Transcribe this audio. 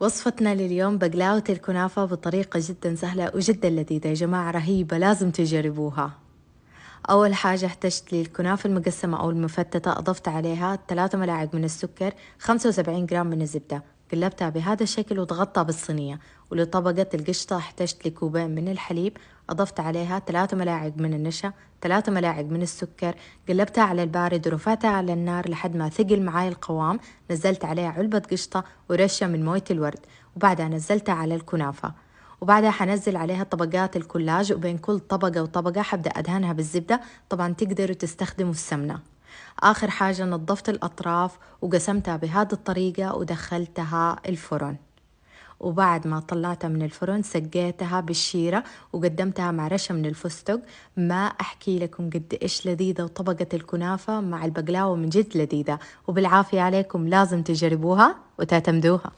وصفتنا لليوم بقلاوة الكنافة بطريقة جدا سهلة وجدا لذيذة يا جماعة، رهيبة، لازم تجربوها. أول حاجة احتجت لي الكنافة المقسمة أو المفتتة، أضفت عليها 3 ملاعق من السكر، 75 جرام من الزبدة، قلبتها بهذا الشكل وضغطتها بالصينية. ولطبقة القشطة احتجت لي كوبين من الحليب، أضفت عليها 3 ملاعق من النشا، 3 ملاعق من السكر، قلبتها على البارد ورفعتها على النار لحد ما ثقل معاي القوام. نزلت عليها علبة قشطة ورشة من موية الورد، وبعدها نزلتها على الكنافة، وبعدها حنزل عليها طبقات الكولاج، وبين كل طبقة وطبقة حبدأ أدهنها بالزبدة. طبعا تقدروا تستخدموا السمنة. آخر حاجة نظفت الأطراف وقسمتها بهذه الطريقة ودخلتها الفرن. وبعد ما طلعتها من الفرن سقيتها بالشيرة وقدمتها مع رشة من الفستق. ما أحكي لكم قد إيش لذيذة، وطبقة الكنافة مع البقلاوة من جد لذيذة. وبالعافية عليكم، لازم تجربوها وتعتمدوها.